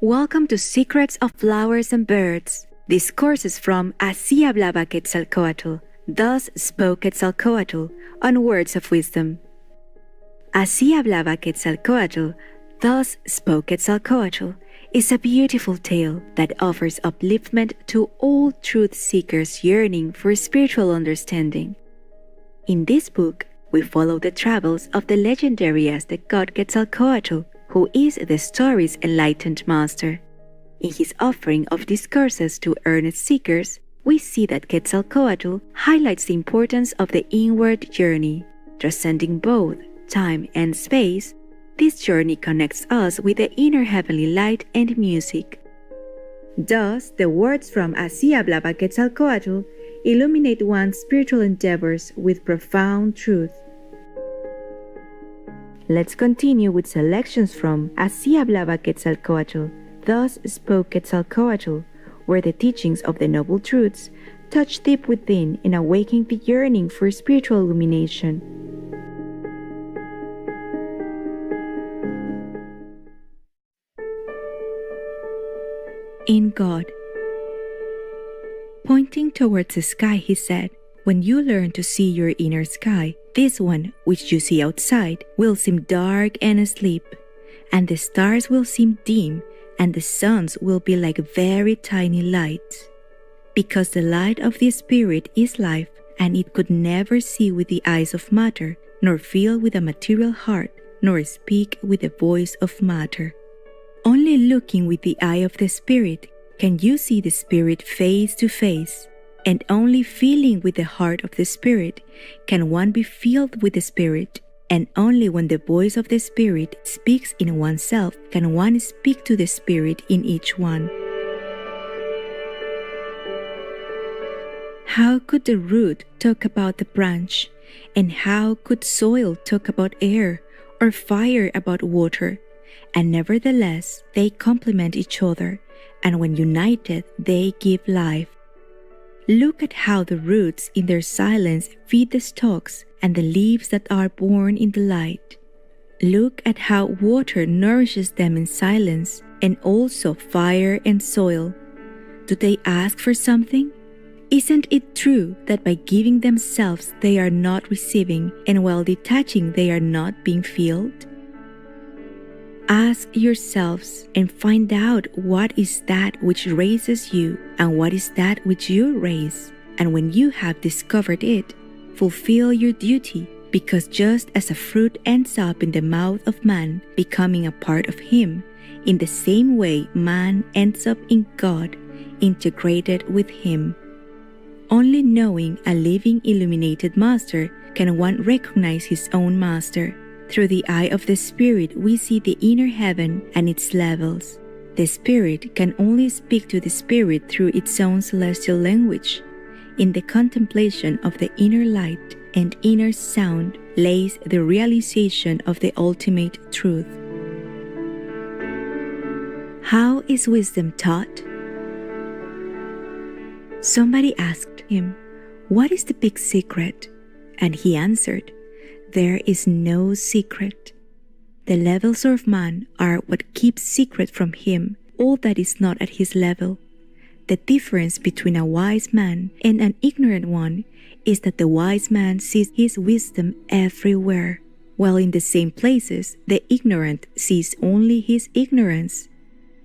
Welcome to Secrets of Flowers and Birds. Discourses from Así Hablaba Quetzalcóatl. Thus spoke Quetzalcóatl on words of wisdom. Así Hablaba Quetzalcóatl. Thus spoke Quetzalcóatl is a beautiful tale that offers upliftment to all truth seekers yearning for spiritual understanding. In this book, we follow the travels of the legendary Aztec god Quetzalcóatl, who is the story's enlightened master. In his offering of discourses to earnest seekers, we see that Quetzalcóatl highlights the importance of the inward journey. Transcending both time and space, this journey connects us with the inner heavenly light and music. Thus, the words from Así Hablaba Quetzalcóatl illuminate one's spiritual endeavors with profound truth. Let's continue with selections from Así Hablaba Quetzalcóatl. Thus spoke Quetzalcóatl, where the teachings of the noble truths touch deep within and awaken the yearning for spiritual illumination. In God. Pointing towards the sky, he said, "When you learn to see your inner sky, this one which you see outside will seem dark and asleep, and the stars will seem dim, and the suns will be like very tiny lights. Because the light of the Spirit is life, and it could never see with the eyes of matter, nor feel with a material heart, nor speak with the voice of matter. Only looking with the eye of the Spirit can you see the Spirit face to face, and only feeling with the heart of the Spirit can one be filled with the Spirit, and only when the voice of the Spirit speaks in oneself can one speak to the Spirit in each one." How could the root talk about the branch, and how could soil talk about air, or fire about water? And nevertheless, they complement each other, and when united, they give life. Look at how the roots in their silence feed the stalks and the leaves that are born in the light. Look at how water nourishes them in silence, and also fire and soil. Do they ask for something? Isn't it true that by giving themselves they are not receiving, and while detaching they are not being filled? Ask yourselves and find out what is that which raises you and what is that which you raise. And when you have discovered it, fulfill your duty, because just as a fruit ends up in the mouth of man, becoming a part of him, in the same way man ends up in God, integrated with him. Only knowing a living illuminated master can one recognize his own master. Through the eye of the Spirit, we see the inner heaven and its levels. The Spirit can only speak to the Spirit through its own celestial language. In the contemplation of the inner light and inner sound lays the realization of the ultimate truth. How is wisdom taught? Somebody asked him, "What is the big secret?" And he answered, "There is no secret. The levels of man are what keeps secret from him all that is not at his level. The difference between a wise man and an ignorant one is that the wise man sees his wisdom everywhere, while in the same places the ignorant sees only his ignorance."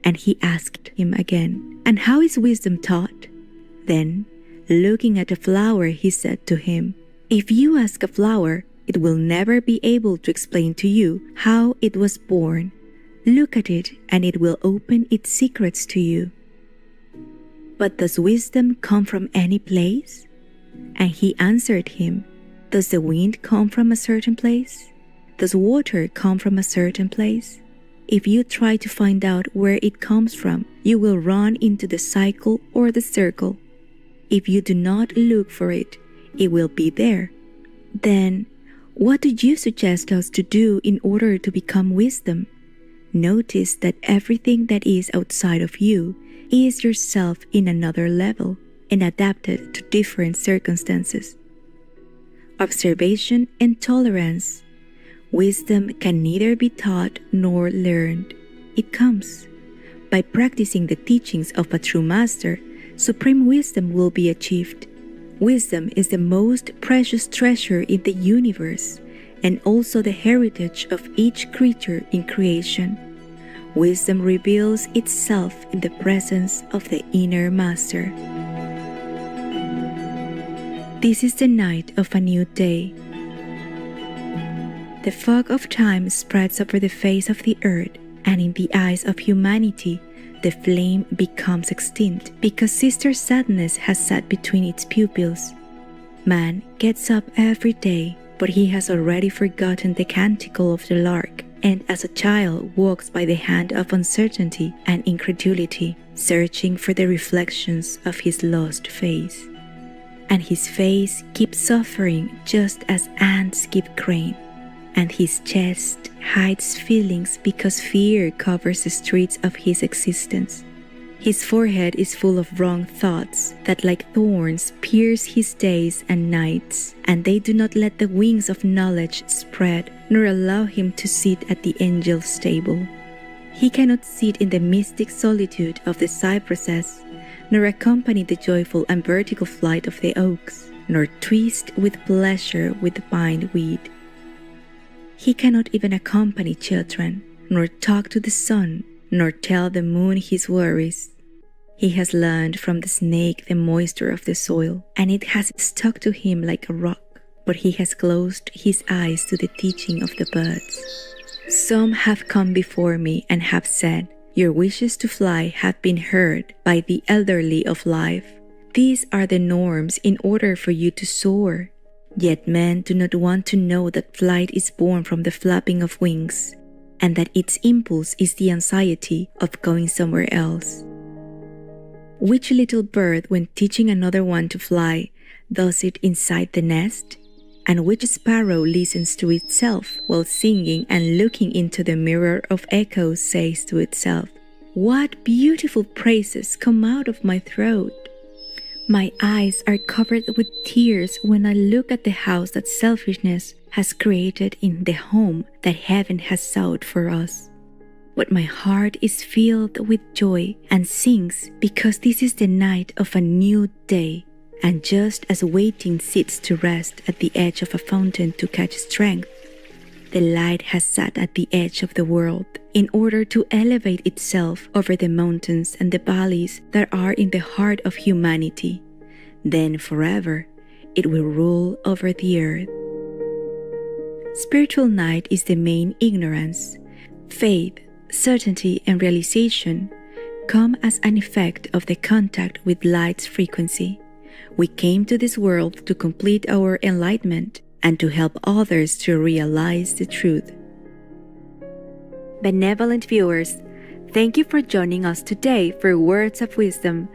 And he asked him again, "And how is wisdom taught?" Then, looking at a flower, he said to him, "If you ask a flower, it will never be able to explain to you how it was born. Look at it, and it will open its secrets to you." "But does wisdom come from any place?" And he answered him, "Does the wind come from a certain place? Does water come from a certain place? If you try to find out where it comes from, you will run into the cycle or the circle. If you do not look for it, it will be there. Then, what do you suggest us to do in order to become wisdom? Notice that everything that is outside of you is yourself in another level and adapted to different circumstances. Observation and tolerance. Wisdom can neither be taught nor learned. It comes. By practicing the teachings of a true master, supreme wisdom will be achieved. Wisdom is the most precious treasure in the universe, and also the heritage of each creature in creation. Wisdom reveals itself in the presence of the inner master. This is the night of a new day. The fog of time spreads over the face of the earth, and in the eyes of humanity, the flame becomes extinct because Sister Sadness has sat between its pupils. Man gets up every day, but he has already forgotten the canticle of the lark, and as a child walks by the hand of uncertainty and incredulity, searching for the reflections of his lost face. And his face keeps suffering just as ants keep grain, and his chest hides feelings because fear covers the streets of his existence. His forehead is full of wrong thoughts that like thorns pierce his days and nights, and they do not let the wings of knowledge spread nor allow him to sit at the angel's table. He cannot sit in the mystic solitude of the cypresses, nor accompany the joyful and vertical flight of the oaks, nor twist with pleasure with the bindweed. He cannot even accompany children, nor talk to the sun, nor tell the moon his worries. He has learned from the snake the moisture of the soil, and it has stuck to him like a rock, but he has closed his eyes to the teaching of the birds. Some have come before me and have said, "Your wishes to fly have been heard by the elderly of life. These are the norms in order for you to soar." Yet men do not want to know that flight is born from the flapping of wings, and that its impulse is the anxiety of going somewhere else. Which little bird, when teaching another one to fly, does it inside the nest? And which sparrow listens to itself while singing and looking into the mirror of echoes says to itself, "What beautiful praises come out of my throat!" My eyes are covered with tears when I look at the house that selfishness has created in the home that heaven has sought for us. But my heart is filled with joy and sings because this is the night of a new day. And just as waiting sits to rest at the edge of a fountain to catch strength, the light has sat at the edge of the world in order to elevate itself over the mountains and the valleys that are in the heart of humanity. Then forever, it will rule over the earth. Spiritual night is the main ignorance. Faith, certainty, and realization come as an effect of the contact with light's frequency. We came to this world to complete our enlightenment and to help others to realize the truth. Benevolent viewers, thank you for joining us today for Words of Wisdom.